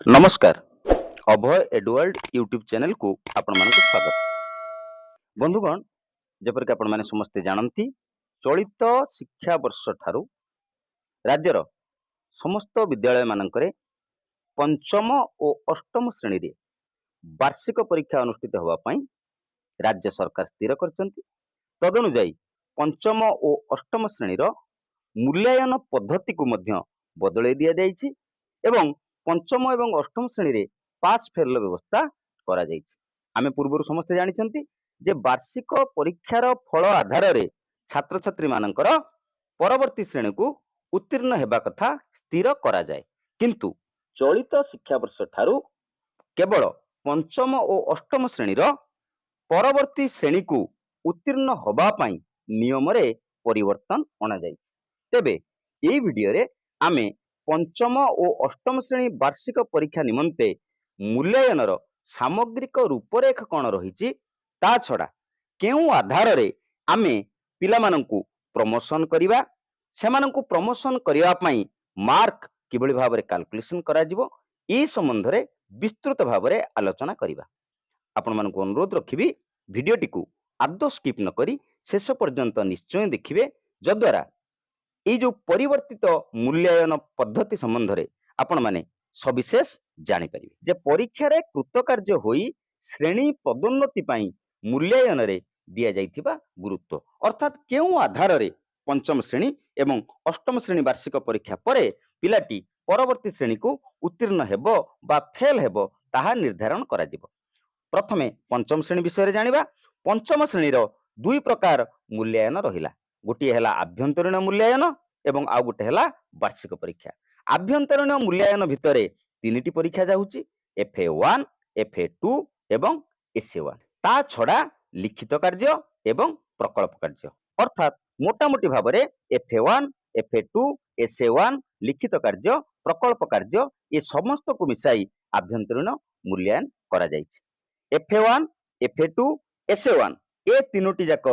नमस्कार अभय Edward YouTube channel को आपण मानक स्वागत। बंधुगण जपरिक आपण माने समस्ते जानती चलित शिक्षा वर्ष ठारू राज्यर समस्त विद्यालय मानकरे पंचम और अष्टम श्रेणी रे वार्षिक परीक्षा अनुष्ठित होगा पई राज्य सरकार स्थिर करछंती। तदनुसार पंचम और अष्टम श्रेणी रो मूल्यांकन पद्धति को मध्य बदलै दिया जायछि एवं पंचम एवं अष्टम श्रेणी रे पास फेल व्यवस्था करा जायछि। आमे पूर्व समस्ते जानिछंती जे वार्षिक परीक्षार फल आधार रे छात्र छात्री मानकर परवर्ती श्रेणी को उत्तीर्ण हेबा कथा स्थिर करा जाय, किंतु चलित शिक्षा वर्ष ठारू केवल पंचम और अष्टम श्रेणी रो परवर्ती श्रेणी को उत्तीर्ण होबा पई नियम रे परिवर्तन अना जाय। तेबे एई वीडियो रे आमे पंचम और अष्टम श्रेणी वार्षिक परीक्षा निमंते मूल्यांकनर सामग्रिक रूपरेख कौन रही ता छड़ा केउ आधार रे आमे पिला मानंकु प्रमोशन करिबा, सेमानंकु प्रमोशन करिबा पई मार्क किबळी भाबरे कैलकुलेशन करा जिवो ई संबंध रे विस्तृत भाबरे आलोचना करिबा। आपण मानंकु अनुरोध रखिबी वीडियोटी को आदौ स्किप न करी शेष पर्यंत निश्चय देखिबे, जद्वारा ये जो परिवर्तित मूल्यांकन पद्धति संबंध रे आपण माने सविशेष जानि परिबे। जे परीक्षा रे कृतकार्य होई श्रेणी पदोन्नति पई मूल्यांकन रे दिया जाइथिबा गुरुत्व, अर्थात केउ आधार रे पंचम श्रेणी एवं अष्टम श्रेणी वार्षिक परीक्षा परे पिलाटी परवर्ती श्रेणी को उत्तीर्ण हेबो बा फेल हेबो ताहा निर्धारण करा जिवो। प्रथमे पंचम श्रेणी विषय रे जानिबा। पंचम श्रेणी रो दुई प्रकार मूल्यांकन रहिला, गोटे है आभ्यंतरीण मूल्यांकन एवं आउ गोटे है वार्षिक परीक्षा। आभ्यंतरीण मूल्यांकन भितर तीन परीक्षा जाउची, FA1, FA2 एवं SA1। ता छड़ा लिखित कार्य एवं प्रकल्प कार्य, अर्थात मोटामोटी भाव में FA1, FA2, SA1 लिखित कार्य प्रकल्प कार्य ये समस्त को मिसाई आभ्यंतरीण मूल्यांकन करा जायछि। FA1, FA2, SA1 ए तीनोटी जाक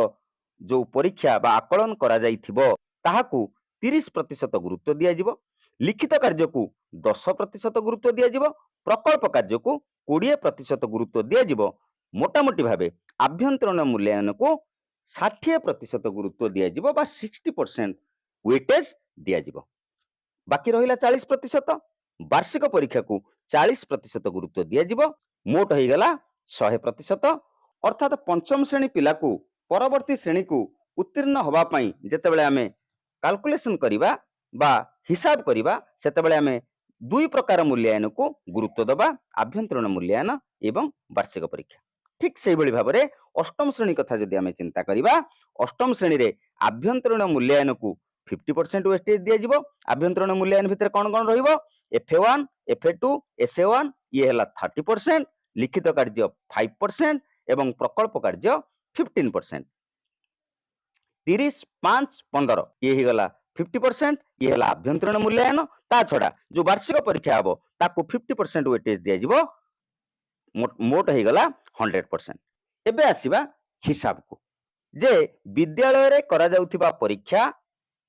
जो परीक्षा बा आकलन करा जाइथिबो ताहाकू 30% गुरुत्व दिया जिवो, लिखित कार्य को 10% गुरुत्व दिया जिवो, प्रकल्प कार्य को 20% गुरुत्व दिया जिवो। मोटामोटी भावे आभ्यंतरीण मूल्यांकन को 60% गुरुत्व दिया जिवो बा 60% वेटेज दिया जिवो। बाकी रहिला 40%। वार्षिक परीक्षा को 40% गुरुत्व दिया जिवो, मोट होई गला 100%। अर्थात पंचम श्रेणी पिला को परवर्ती श्रेणी को उत्तीर्ण होबा पई जेतेबेले आमे कैलकुलेशन करिबा बा हिसाब करिबा सेतेबेले आमे दुई प्रकार मूल्यांकन को गुरुत्व दबा, आभ्यंतरीण मूल्यांकन एवं वार्षिक परीक्षा। ठीक सेही भली भाबरे अष्टम श्रेणी कथा जदि आमे चिंता करिबा, अष्टम श्रेणी रे आभ्यंतरीण मूल्यांकन को 50% वेस्टेज दिया जिवो। आभ्यंतरीण मूल्यांकन भितर कोन कोन रहिबो, FA1, FA2, SA1 ये हला 30%, लिखित कार्य 5% एवं प्रकल्प कार्य 15%। 30, 5, 15 ये ही गला 50%, ये हला आभ्यंतरीण मूल्यांकन। ता छड़ा जो वार्षिक परीक्षा हबो ताको 50% वेटेज दिया जिवो, मोट ही गला 100%। एबे आसीबा हिसाब को, जे विद्यालय रे करा जाउथिबा परीक्षा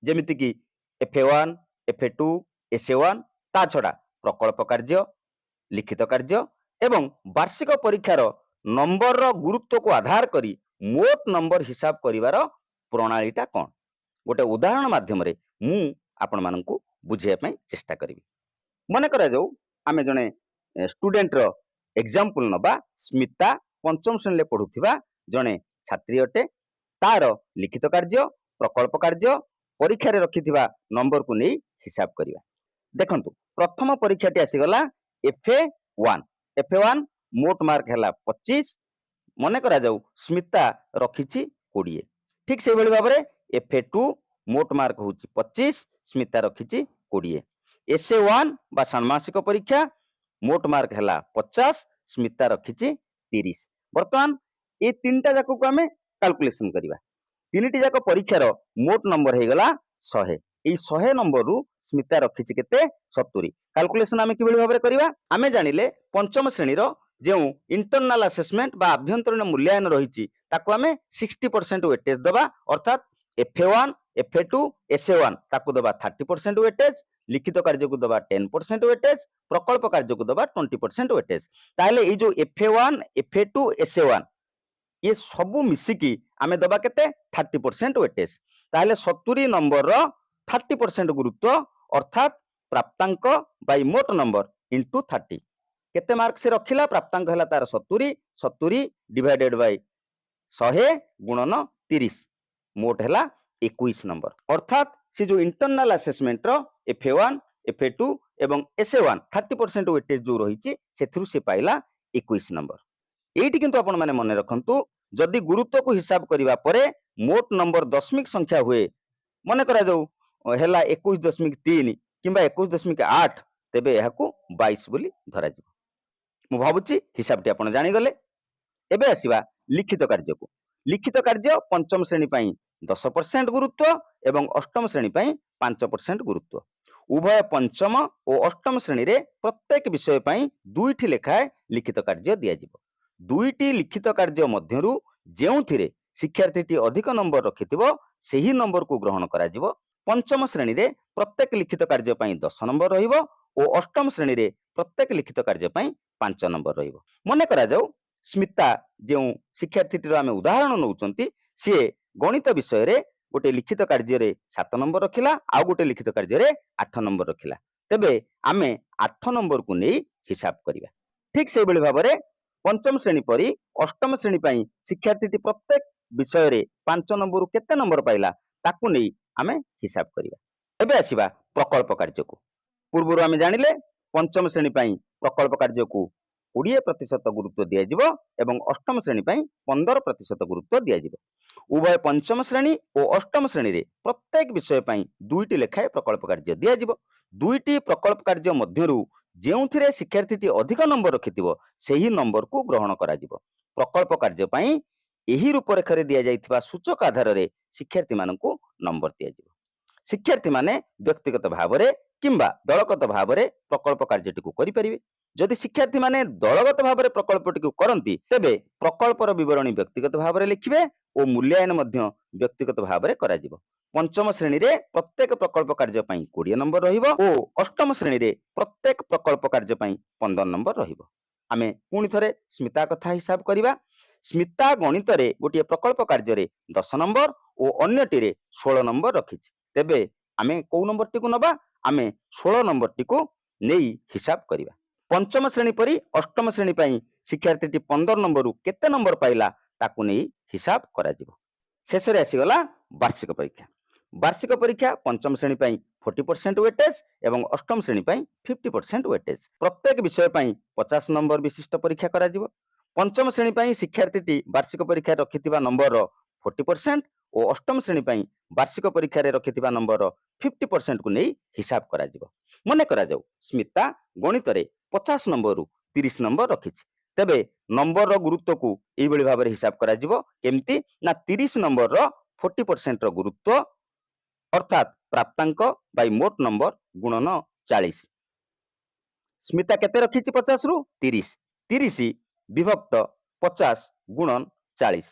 जेमिति कि FA1, FA2, SA1 ता छड़ा प्रकल्प कार्य, लिखित कार्य एवं वार्षिक परीक्षार नंबर रो गुरुत्व को आधार करी मोट नंबर हिसाब करिवार प्रणालीटा कोन, गोटे उदाहरण माध्यम रे मु आपण माननकु बुझिया पई चेष्टा करिवि। मने करा जाऊ आमे जने स्टूडेंट रो एग्जांपल नबा। स्मिता पंचम श्रेणी पढ़ुथिबा जने छात्री अटे, तार लिखित कार्य प्रकल्प कार्य परीक्षा रे रखिथिबा नंबर को नै हिसाब करिवा। देखंतु प्रथम परीक्षाटी आसी गला FA1। FA1 मोट मार्क हला 25, मने करा जाऊ स्मिता रखिछि 20। ठीक से भली भाबरे FA2 मोट मार्क होछि 25, स्मिता रखिछि 20। SA1 बा षाण्मासिक परीक्षा मोट मार्क हला 50, स्मिता रखिछि 30। वर्तमान ए तीनटा जाक को हमें कैलकुलेशन करिबा। तीनटी जाक परीक्षार मोट नंबर हे गला 100। ए 100 नंबर रु स्मिता रखिछि केते 70। कैलकुलेशन आमे किबळी भाबरे करिबा, आमे जानिले पंचम श्रेणी रो जो इंटरनल असेसमेंट बा आभ्यंतरीण मूल्यांकन रहिछि ताको आमे 60% वेटेज दबा, अर्थात FA1, FA2, SA1 ताको दबा 30% वेटेज, लिखित कार्य को दबा 10% वेटेज प्रकल्प कार्य को दबा 20% वेटेज ताहले ए जो FA1 FA2 SA1 ये सबू मिसिकी आमे दबा केते 30% वेटेज ताहले 70 नंबर रो 30% गुरुत्व अर्थात प्राप्तांक बाय मोट नंबर इंटू 30 केते मार्क से रखिला प्राप्तांक हला तार 70 70 डिवाइडेड बाय 100 गुणन 30 मोट हला 21 नंबर अर्थात से जो इंटरनल असेसमेंट रो FA1 FA2 एवं SA1 30% वेटेज जो रही से से पाइला 21 नंबर एठी किंतु आपण माने मन रखंतु जदि गुरुत्व को हिसाब करिवा परे मोट नंबर दशमिक संख्या हुए मन करा जाऊ हेला 21.3 किंबा 21.8 तेबे एहाकू 22 बोली धरा जिवो मु भाबुची हिसाबटी आपण जानि गले एबे आसीबा लिखित कार्य पंचम श्रेणी पई 10% गुरुत्व एवं अष्टम श्रेणी पई 5% गुरुत्व उभय पंचम और अष्टम श्रेणी रे प्रत्येक विषय पई दुईटी लेखाए लिखित कार्य दिया जिवो दुईटी लिखित कार्य मध्यरु जेउथिरे शिक्षार्थीटी अधिक नंबर रखिथिबो सेही नंबर को ग्रहण करा जिवो पंचम श्रेणी रे प्रत्येक लिखित कार्य पई 10 नंबर रहिबो और अष्टम श्रेणी रे प्रत्येक लिखित कार्य पई 5 नंबर रहिबो मने करा जाऊ स्मिता जो शिक्षार्थीटीर आमे उदाहरण नउचंती से गणित विषय रे गोटे लिखित कार्य रे 7 नंबर रखिला आ गोटे लिखित कार्य रे 8 नंबर रखिला तेबे आमे 8 नंबर को नै हिसाब करिवा ठीक से बेले भाबरे पंचम श्रेणी परी अष्टम श्रेणी पई शिक्षार्थीटी प्रत्येक विषय रे 5 नंबर केते नंबर पाइला ताकू नै आमे हिसाब करिवा एबे आसीबा प्रकल्प कार्य को पूर्वरु आमे जानिले पंचम श्रेणी पई प्रकल्प कार्य को 20% गुरुत्व दिया जिवो एवं अष्टम श्रेणी पई 15% गुरुत्व दिया जिवो उभय पंचम श्रेणी और अष्टम श्रेणी रे प्रत्येक विषय पई दुईटी लेखाए प्रकल्प कार्य दिया जिवो दुईटी प्रकल्प कार्य मध्यरु जेउथिरे शिक्षार्थीटी अधिक नंबर रखिथिबो सेही नंबर को ग्रहण करा जिवो प्रकल्प कार्य पई एही रूपरेखा रे दिया जाइथिबा सूचक आधार रे शिक्षार्थी माननकु नंबर दिया जिवो शिक्षार्थी माने व्यक्तिगत भावरे किंबा दलगत भावरे प्रकल्प कार्यटी को करि परिबे जदि शिक्षार्थी माने दलगत भावरे प्रकल्पटी को करंती तेबे प्रकल्पर विवरणी व्यक्तिगत भावरे लिखिबे और मूल्यांकन मध्य व्यक्तिगत भावरे करा जिवो पंचम श्रेणी रे प्रत्येक प्रकल्प कार्य पई 20 नंबर रहिबो और अष्टम श्रेणी रे प्रत्येक प्रकल्प कार्य पई 15 नंबर रहिबो आमे पुनी थरे स्मिता कथा हिसाब करिबा स्मिता गणित रे गोटे प्रकल्प कार्य रे 10 नंबर और अन्यटी रे 16 नंबर रखिछि तेबे आमे को नंबर टी को नबा आमे 16 नंबर टी को नेई हिसाब करिबा पंचम श्रेणी परी अष्टम श्रेणी पई शिक्षार्थीटी 15 नंबर केते नंबर पाइला ताकू नेई हिसाब करा जिवो शेष रे आसी गला वार्षिक परीक्षा पंचम श्रेणी पई 40% वेटेज एवं अष्टम श्रेणी पई 50% वेटेज प्रत्येक विषय पई 50 नंबर विशिष्ट परीक्षा करा जिवो पंचम श्रेणी पई शिक्षार्थीटी वार्षिक परीक्षा रखिथिबा नंबर 40% और अष्टम श्रेणी पई वार्षिक परीक्षा रे रखिथिबा नंबर 50% को नेई हिसाब करा जिवो मने करा जाऊ स्मिता गणित रे 50 नंबर 30 नंबर रखिछि तेबे नंबर रो गुरुत्व को एई बळी भाबरे हिसाब करा जिवो केमती ना 30 नंबर रो 40% रो गुरुत्व अर्थात प्राप्तांक बाय मोट नंबर गुणन 40 स्मिता केते रखिछि 50 रु 30 30 विभक्त 50 गुणन 40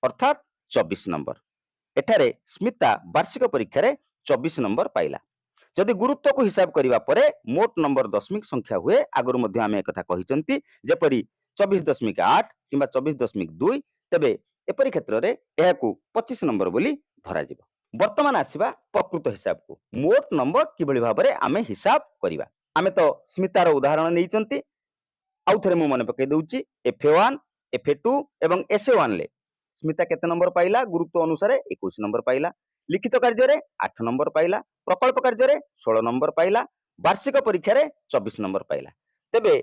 अर्थात 24 नंबर एठारे स्मिता वार्षिक परीक्षा रे 24 नंबर पाइला जदि गुरुत्व को हिसाब करिवा परे मोट नंबर दशमिक संख्या हुए आगरु मध्ये आमे कथा कहिसंती जेपरि 24.8 किंबा 24.2 तेबे एपरि क्षेत्र रे एहाकू 25 नंबर बोली धरा जिवो वर्तमान आसीबा प्रकृत हिसाब को मोट नंबर किबळी भाबरे आमे हिसाब करिवा आमे तो स्मितार उदाहरण नैचंती आउ थरे मु मने पकई दउची FA1 FA2 एवं SA1 ले स्मिता केते नंबर पाइला गुरुत्व अनुसार 21 नंबर पाइला लिखित कार्य रे 8 नंबर पाइला प्रकल्प कार्य रे 16 नंबर पाइला वार्षिक परीक्षा रे 24 नंबर पाइला तेबे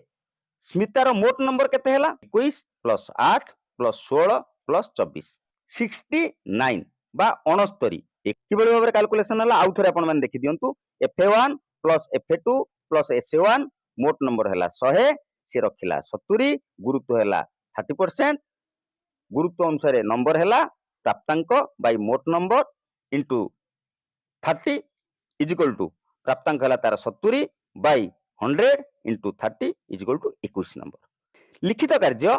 स्मितार मोट नंबर केते हैला 21 + 8 + 16 + 24 69 बा 69 किबळी भाबरे कैलकुलेशन हला आउ थरे आपण माने देखि दियंतु FA1 + FA2 + SA1 मोट नंबर हैला 100 से रखिला 70 गुरुत्व हैला 30% गुरुत्व अनुसार नंबर हैला प्राप्तांक बाय मोट number into 30 is equal to प्राप्तांक हैला तार 70 by 100 into 30 is equal to 21 number लिखित कार्य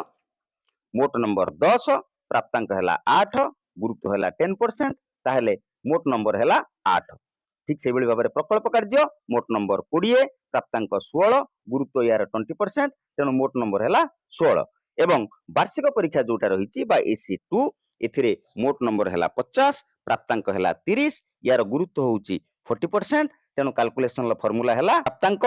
मोट नंबर 10 प्राप्तांक हैला 8 गुरुत्व हैला 10% ताहेले मोट नंबर हैला 8 ठीक से भाव में प्रकल्प कार्य मोट नंबर 20 प्राप्तांक 16 गुरुत्व यार 20% तेणु मोट नंबर है 16 एवं वार्षिक परीक्षा जोटा रही AC2 एथिरे मोट नंबर है 50 प्राप्तांक है 30 यार गुरुत्व होउची 40% तेणु कैलकुलेशन फॉर्मूला है प्राप्तांक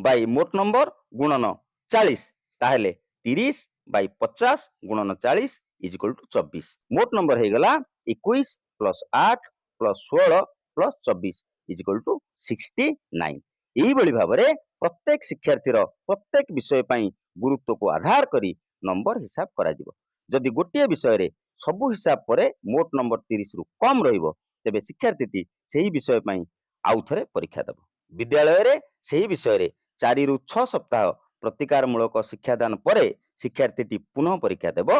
बाय मोट नंबर गुणन 40 ताहेले 30 बाय 50 गुणन 40 इज इक्वल टू 24 मोट नंबर है गला 21 plus 8 plus 16 plus 24 is equal to 69 यही बड़ी भाव में प्रत्येक शिक्षार्थीर प्रत्येक विषय पई गुरुत्व को आधार करी नंबर हिसाब करा जिवो जदि गोटे विषय रे सबु हिसाब परे मोट नंबर 30 रु कम रहिबो तेबे शिक्षार्थीटी सेही विषय पई आउ थरे परीक्षा देबो विद्यालय रे सेही विषय रे 4 रु 6 सप्ताह प्रतिकार मूलक शिक्षादान परे शिक्षार्थीटी पुनः परीक्षा देबो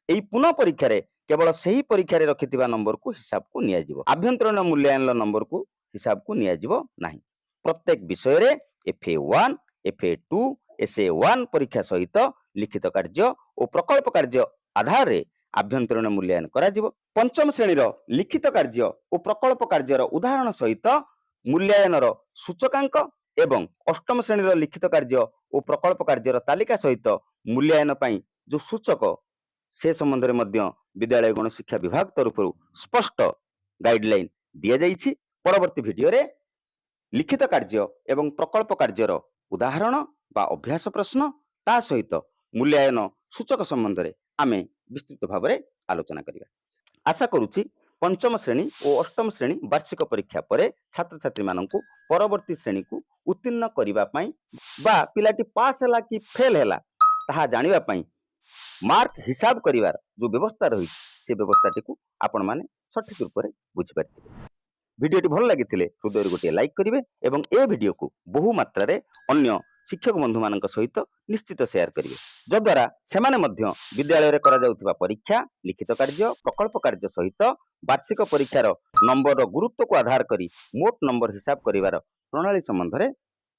एई पुनः परीक्षा रे केवल सेही परीक्षा रे रखिथिबा नंबर को हिसाब को निया जिवो आभ्यंतरण मूल्यांकन नंबर को हिसाब को निया जिवो नाही प्रत्येक विषय रे FA1 FA2 SA1 परीक्षा सहित लिखित कार्य और प्रकल्प कार्य आधार रे आभ्यंतरण मूल्यांकन करा जिवो पंचम श्रेणी लिखित कार्य और प्रकल्प कार्यर उदाहरण सहित मूल्यांकन सूचकांक एवं अष्टम श्रेणी लिखित कार्य और प्रकल्प कार्यर तालिका सहित मूल्यांकन पई जो सूचक से संबंध में मध्य विद्यालय गण शिक्षा विभाग तरफ स्पष्ट गाइडलाइन दिया जाइछि परवर्ती वीडियो रे लिखित कार्य एवं प्रकल्प कार्यर उदाहरण बा अभ्यास प्रश्न ता सहित मूल्यांकन सूचक संबंध में आमे विस्तृत भाव में आलोचना करिया आशा करूछि पंचम श्रेणी और अष्टम श्रेणी वार्षिक परीक्षा परे छात्र छात्री माननकु परवर्ती श्रेणी को उत्तीर्ण करिबा पई बा पिलाटी पास हैला कि फेल हैला ताहा जानिबा पई मार्क हिसाब करिवार जो व्यवस्था रही से व्यवस्थाटी को आपण माने सठिक रूप से बुझी पारथिबे वीडियोटी भल लागिथिले हृदय गोटे लाइक करिवे एवं ए वीडियो को बहु मात्रा रे अन्य शिक्षक बंधु मानक सहित निश्चित शेयर करिवे जद्वारा सेमाने मध्य विद्यालय रे करा जाउथिबा परीक्षा लिखित कार्य प्रकल्प कार्य सहित वार्षिक परीक्षार नंबर गुरुत्व को आधार करी मोट नंबर हिसाब करिवार प्रणाली संबंध रे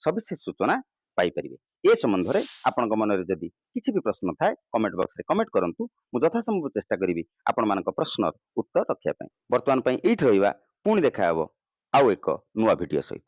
सविशेष सूचना पाई परिवे ए संबंध रे आपनक मन रे जदी किछि भी प्रश्न थाए कमेंट बॉक्स रे कमेंट करंतु मु यथा संभव चेष्टा करिवि आपण मानक प्रश्न उत्तर रखिया पई वर्तमान पई एठी रहिबा पुणी देखा हबो आउ एक नुवा वीडियो सहित।